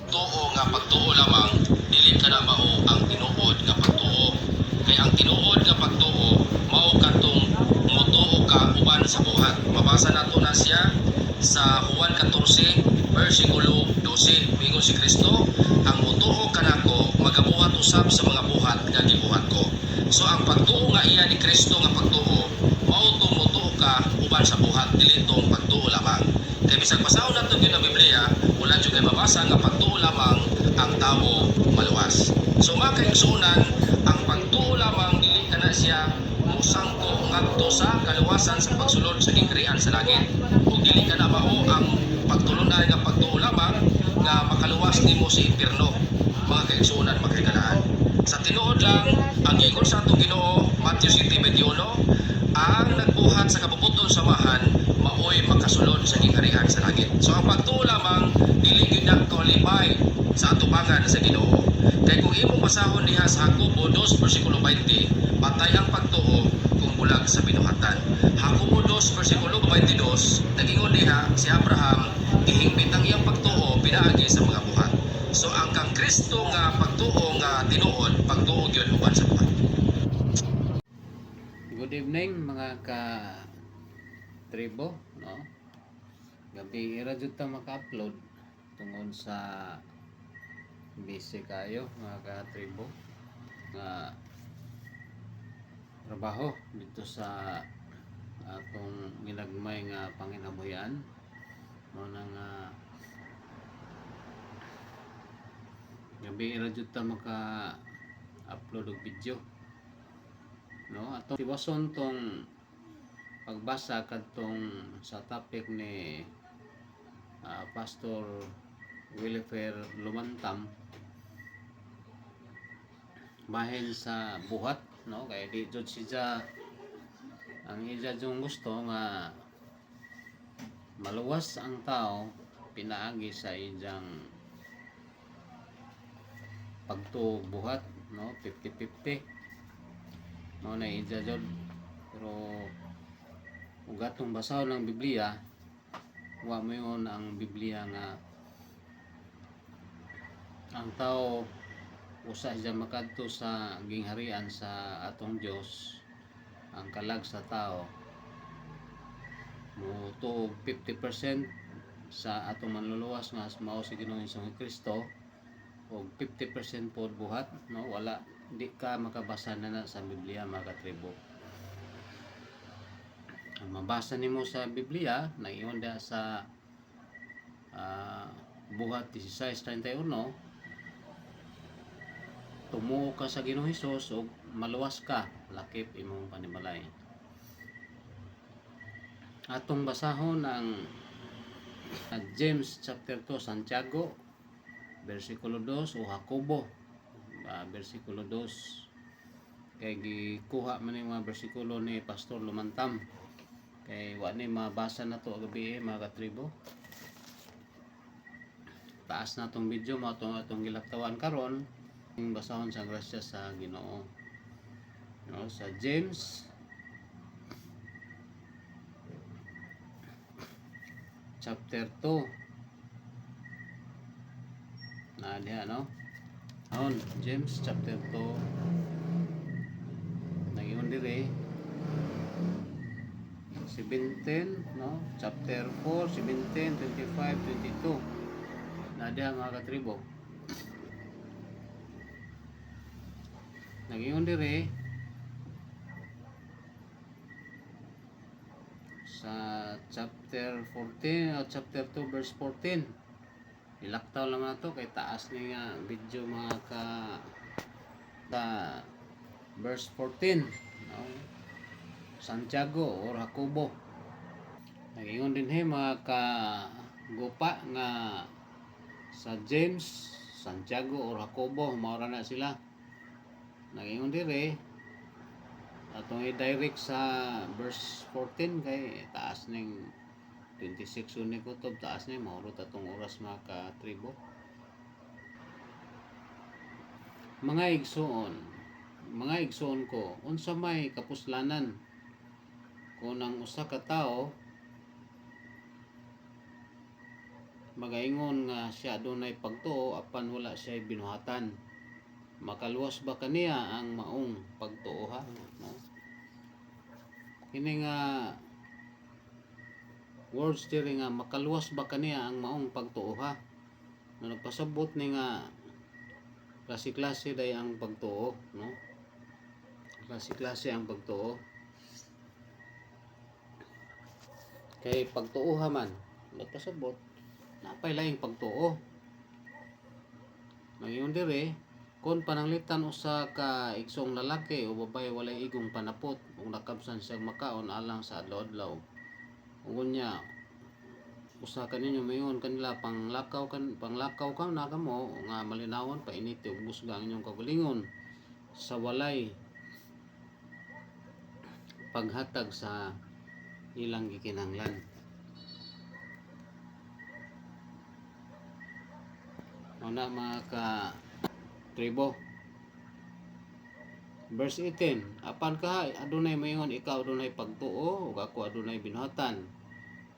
tuo nga pagtuo lamang dili ka na mao ang tinuod nga pagtuo. Kay ang tinuod nga pagtuo mao katong motuo ka uban sa buhat. Mabasa nato na siya sa Juan 14 versikulo 12. Mingon si Kristo, ang motuo kanako magabuhat usab sa mga buhat nga gibuhat ko. So ang pagtuo nga iya ni Kristo nga pagtuo mao tong motuo ka uban sa buhat, dili tong pagtuo lamang. Kay bisag pasahon nato gyud ang Biblia, wala jud kay mabasa nga pagtuo lamang ang tao maluwas. So makaigsunan, ang pagtuo lamang dili kana siya mosangko ngadto sa kaluwasan sa pagsulod sa gikrean sa langit. Ug dili kana mao ang pagtulunan nga pagtuo lamang nga makaluwas nimo sa impierno. Mga kaigsunan, makaigalaan. Sa tinuod lang, ang giingon sa atong Ginoo, Matthew 7:21, ang nagbuhat sa kabubuton samahan maoy makasulod sa gikarihan sa langit. So ang pagtuo lamang dili gyud na qualify sa atubangan sa Ginoo. Kay kung imong basahon diha sa Jacobo 2 versikulo 20, patay ang pagtuo kung bulag sa binuhatan. Jacobo 2 versikulo 22, nagingon diha si Abraham gihingpit ang iyang pagtuo pinaagi sa mga buhat. So ang kang Kristo nga pagtuo nga tinuod, pagtuo gyud uban sa buhat. Good evening mga ka-tribo, no? Gabi ira jud ta maka-upload tungod sa busy kayo mga ka-tribo nga trabaho dito sa atong ginagmay nga panginabuhian mo nang gabi ira jud ta maka-upload og video, no? Atong tiwason tong pagbasa kadtong sa topic ni Pastor Wilfer Lumantam bahin sa buhat, no? Kaya di jud siya ang iya jung gusto nga maluwas ang tao pinaagi sa iyang pagtuog buhat, no? 50-50, no? Na iya jud. Pero ug atong basahon ng Biblia, wa mo yun ang Biblia nga ang tao usa siya makadto sa gingharian sa atong Dios. Ang kalag sa tao mo tuog 50% sa atong manluluwas nga mao si Ginoong Kristo o 50% pod buhat, no? Wala, di ka makabasa na sa Biblia mga katribo. Ang mabasa nimo sa Biblia naiyon da sa buhat 16:31, tumuo ka sa Ginoong Hesus ug maluwas ka, lakip imong panimalay. Atong basahon ang James chapter 2, Santiago versikulo 2 o Jacobo versikulo 2. Kay gikuha man yung mga bersikulo ni Pastor Lumantam, kay wa ni mabasa na to gabi mga katribo. Taas na tong video mo atong gilaktawan karon, ang basahon sa grasya sa Ginoo, no? Sa James chapter 2 na diha, no? James chapter 2 nagiyon dire 17, no? Chapter 4, 17, 25, 22 na diha mga katribo. Nagiyon dire sa chapter 14 o chapter 2 verse 14. Ilaktaw lang na to kay taas ni nga video mga verse 14, no? Santiago or Jacobo. Nagingon din mga gupa nga sa James, Santiago or Jacobo mao ra na sila. Nagingon dire atong i-direct sa verse 14 kay taas ning 26 unik kutob, taas ni maurot atong oras mga ka-tribo. Mga igsoon ko, unsa may kapuslanan kung ang usa ka tawo magaingon nga siya adunay pagtuo apan wala siya binuhatan. Makaluwas ba kaniya ang maong pagtuo ha? No? Kini nga words diri nga makaluwas ba kaniya ang maong pagtuo ha? No, nagpasabot ni nga klase-klase day ang pagtuo, no? Klase-klase ang pagtuo. Kay pagtuo man, nagpasabot napay laing pagtuo. Ngayon dire, kung pananglitan usa ka igsong lalaki o babae walay igong panapot ug nakabsan siya makaon alang sa adlaw-adlaw. Ug nya usa kaninyo mayon kanila panglakaw ka na kamo nga malinawon painit ug busga ang inyong kagalingon sa walay paghatag sa ilang gikinahanglan. Una mga ka-tribo. Verse 18, apan kahay adunay mayon ikaw adunay pagtuo ug ako adunay binuhatan.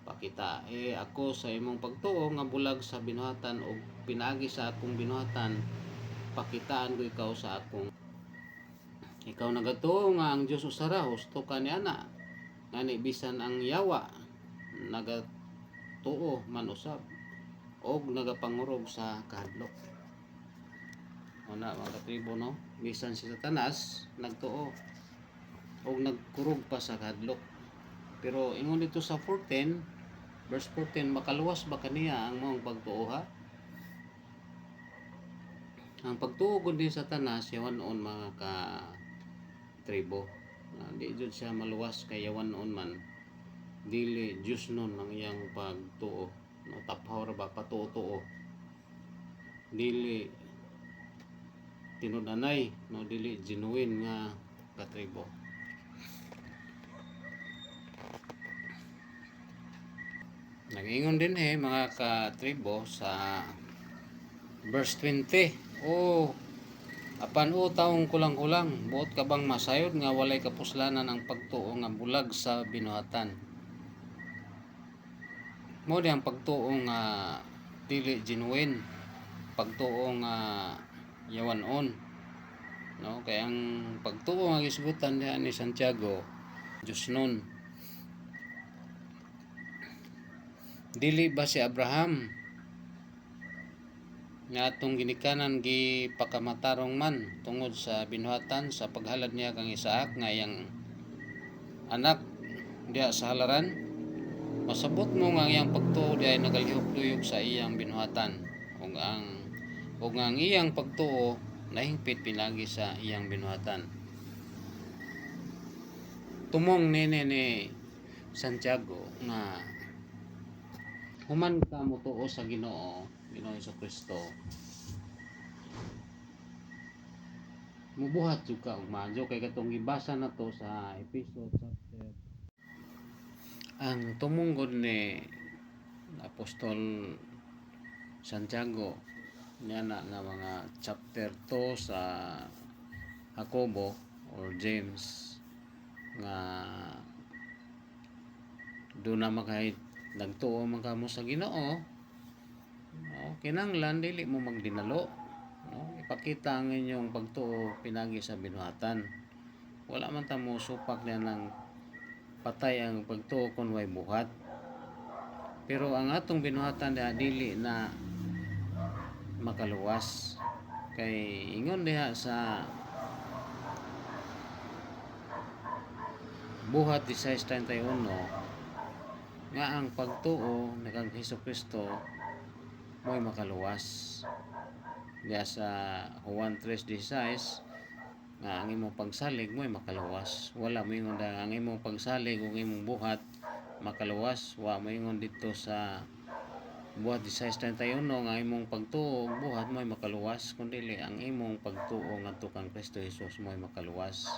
Pakita ako sa imong pagtuo nga bulag sa binuhatan ug pinaagi sa akong binuhatan. Pakitaan ko ikaw sa akong. Ikaw nagatuo nga ang Dios usara husto ka niana. Ngani bisan ang yawa nagatuo man usab og nagapangurog sa kahadlok. Una mga katribo, no? Bisan si Satanas nagtuo og nagkurog pa sa kahadlok. Pero ingon dito sa 14, verse 14, makaluwas ba kaniya ang maong pagtuo ha? Ang pagtuo gud ni Satanas yawan-on mga ka-tribo. Di jud siya maluwas kay yawan-on man. Dili Dios nun ang iyang pagtuo. No, taphaw ra ba patuo-tuo. Dili tinud-anay, no, dili genuine nga katribo. Nag-ingon din mga katribo sa verse 20. Apan taong kulang-kulang, buot ka bang masayod nga walay kapuslanan ang pagtuo nga bulag sa binuhatan. Mo di ang pagtuo nga dili genuine, pagtuo nga yawan-on, no? Kaya ang pagtuo nga gisgutan diha ni Santiago, Dios nun. Dili ba si Abraham nga atong ginikanan gipakamatarong man tungod sa binuhatan sa paghalad niya kang Isaac nga iyang anak diha sa halaran? Masabot mo nga iyang pagtuo di ay nagalihok-luyok sa iyang binuhatan ug ang iyang pagtuo nahingpit pinagi sa iyang binuhatan. Tumong ni Santiago nga human ka motuo sa Ginoo Hesukristo, mubuhat jud ka og maayo kay katong gibasa nato sa Ephesians chapter. Ang tumunggod ni Apostol Santiago niya na mga chapter 2 sa Jacobo or James nga doon na makahit nagtuo man kamo sa Ginoo, no? Kinahanglan dili mo magdinalo, no? Ipakita ang inyong pagtuo pinagi sa binuhatan. Wala man ta mo supak na ng patay ang pagtuo kung way buhat. Pero ang atong binuhatan dili na makaluwas. Kay ingon diha sa buhat 16:31 nga ang pagtuo ni kang Hesukristo mo'y makaluwas. Diha sa Juan 3:16 nga ang imong pagsalig mo'y makaluwas. Wala mo ingon ang imong pagsalig ug imong buhat makaluwas. Wa mo ingon dito sa buhat 16:31 nga imong pagtuo ug buhat mo'y makaluwas, kundi ang imong pagtuo ngadto kang Kristo Jesus mo'y makaluwas.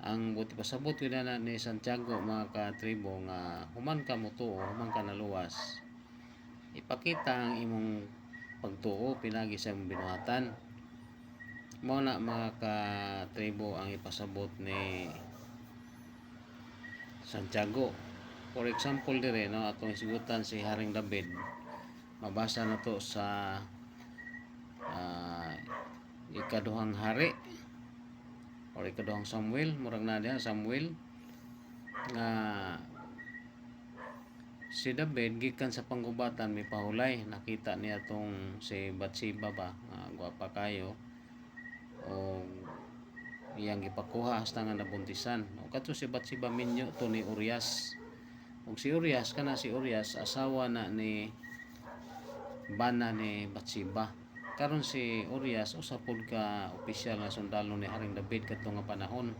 Ang buti pasabot gyud na ni Santiago mga katribo nga human ka motuo, human ka naluwas, ipakita ang imong pagtuo pinagi sa imong binuhatan. Mao na mga katribo ang ipasabot ni Santiago. For example dire, no, atong isgutan si Haring David, mabasa na to sa ikaduhang hari or ikaduhang Samuel, murag na diha Samuel, nga si David gikan sa panggubatan may pahulay, nakita niya tong si Bathsheba ba, gwapa kayo, o iyang gipakuha hasta nga nabuntisan. O kadto si Bathsheba minyo to ni Urias. Ug si Urias kana si Urias asawa na ni bana ni Bathsheba. Karon si Urias usa pod ka opisyal nga sundalo ni Haring David kadto nga panahon.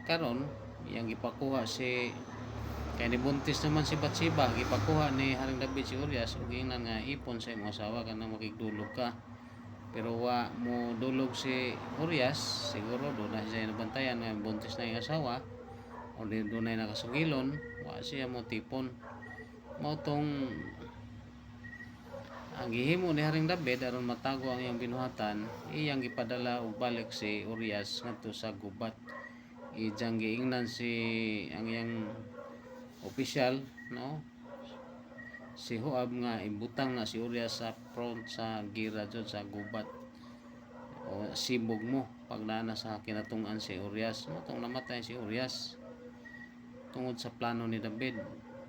Karon iyang gipakuha si kay nibuntis naman si Bathsheba, gipakuha ni Haring David si Urias ug ingnan nga ipon sa imong asawa kana makigdulog ka. Pero wa mo dulog si Urias, siguro doon na siya nabantayan nga buntis na yung asawa o doon na nakasugilon, wa siya mo tipon. Mao tong ang gihimo ni Haring David aron matago ang iyang binuhatan, iyang gipadala og balik si Urias ngadto sa gubat. Ijang giingnan si ang iyang opisyal, no, si Joab nga ibutang na si Urias sa front sa gira jud sa gubat o sibog mo pag naana sa kinatung-an si Urias. Matong namatay si Urias tungod sa plano ni David,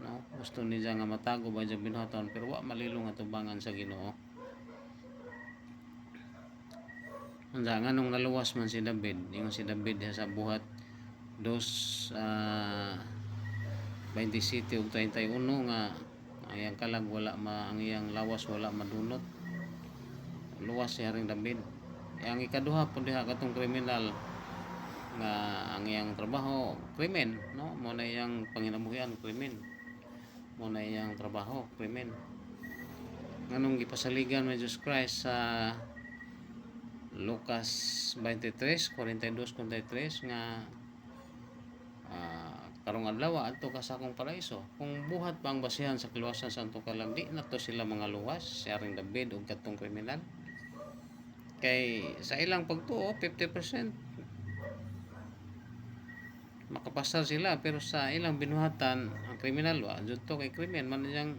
no, gusto niya nga matago ba diyang binuhaton pero wa malilong atubangan sa Ginoo. Anda nga nung naluwas man si David, ingon si David sa buhat 2:27 ug 31 nga ang iyang kalag wala ang iyang lawas wala madunot, luwas si Haring David. Ang ikaduha po diha katong kriminal nga ang iyang trabaho krimen, no, mo na iyang panginabuhian krimen, mo na iyang trabaho krimen. Nganong gipasaligan ni Jesus Christ sa Lucas 23:42-43 nga karong adlaw adto ka sa akong paraiso. Kung buhat pa ang basihan sa kaluwasan sa atong kalag, di na to sila mga luwas si Haring David ug katong kriminal. Kay sa ilang pagtuo 50% makapasar sila, pero sa ilang binuhatan ang kriminal wa jud to kay krimen man niyang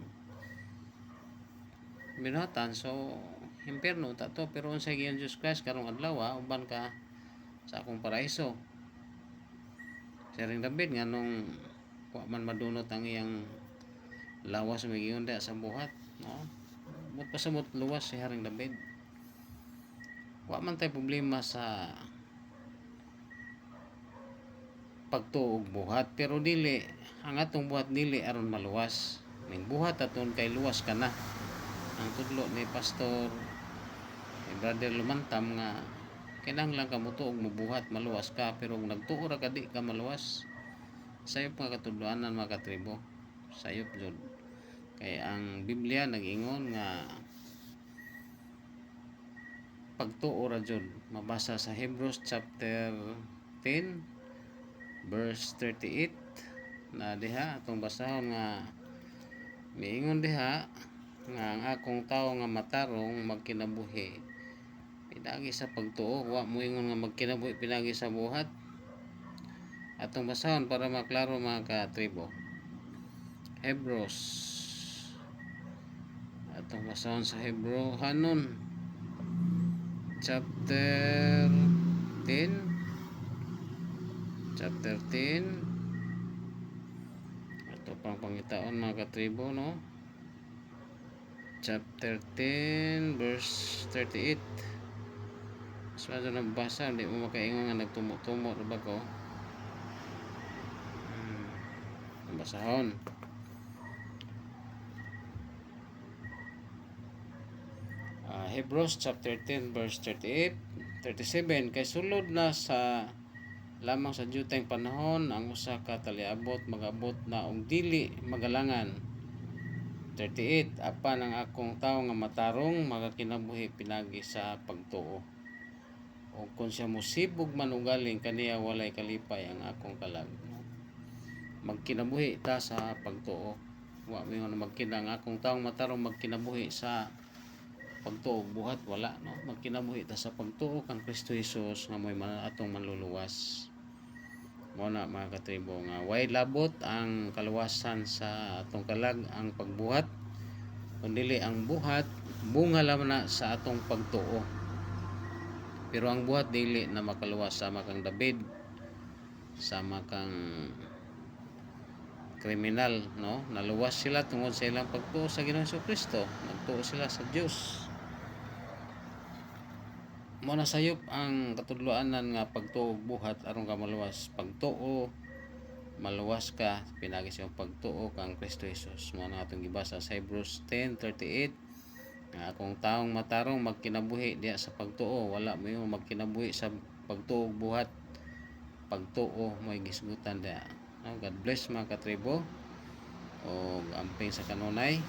binuhatan, so impierno ta to. Pero unsay giyon Jesus Christ karong adlaw uban ka sa akong paraiso. Si Haring David nga nung wa man madunot ang iyang lawas may giyon sa buhat, no, mut pasamot luwas si Haring David. Wa man tay problema sa pagtuo og buhat, pero dili ang atong buhat dili aron maluwas. Ning buhat aton kay luwas ka na. Ang tudlo ni Pastor Brother Lumantam nga kinahanglan ka mo tuog mo buhat maluwas ka, pero kung nagtuo ra ka di ka maluwas. Sayop nga katudloanan mga katribo, sayop jud. Kay ang Biblia nag-ingon nga pagtuo ra jud, mabasa sa Hebrews chapter 10 verse 38 na diha atong basahon nga miingon diha nga ang akong tawo nga matarong magkinabuhi pinagi sa pagtuo, wa mo ingon nga magkinabuhi pinagi sa buhat. Atong basahon para maklaro mga katribo, Hebrews, atong basahon sa Hebrehanon chapter 10 ato pang pangitaon mga katribo, no, chapter 10 verse 38. So ano nabasa, hindi mo makaingon nga nagtumo-tumo ba ko. Basahon Hebrews chapter 10 verse 38 37. Kay sulod na sa lamang sa diyutang panahon ang usa ka taliabot magabot na og dili magalangan. 38. Apan ang akong tawo nga matarong magakinabuhi pinagi sa pagtuo, o kung siya musibog man ugaling kaniya walay kalipay ang akong kalag. Magkinabuhi ta sa pagtuo, wa mo nga magkinang akong taong matarong magkinabuhi sa pagtuo buhat, wala, no, magkinabuhi ta sa pagtuo kang Kristo Jesus nga mo'y atong manluluwas. Mo na mga katribo nga way labot ang kaluwasan sa atong kalag ang pagbuhat Kundi ang buhat bunga lamang na sa atong pagtuo. Pero ang buhat dili na makaluwas sama kang David, sama kang kriminal, no? Naluwas sila tungod sa ilang pagtuo sa Ginoong Jesucristo. Nagtuo sila sa Dios. Mo na sayop ang katudloanan nga pagtuo og buhat aron ka maluwas. Pagtuo maluwas ka pinagi sa iyong pagtuo kang Kristo Jesus. Mo na atong gibasa sa Hebrews 10:38 nga kung taong matarong magkinabuhi diya sa pagtuo, wala mo yung magkinabuhi sa pagtuo og buhat. Pagtuo mo gisgutan diya. No? God bless mga katribo o amping sa kanunay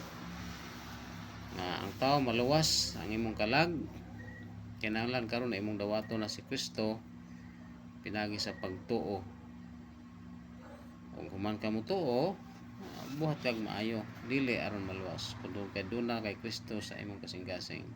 nga ang tao maluwas ang imong kalag. Kinahanglan karon na imong dawaton na si Kristo pinagi sa pagtuo. Kung human ka mo tuo, buhat kag maayo, dili aron maluwas. Kundi kay duna kay Kristo sa imong kasing-kasing.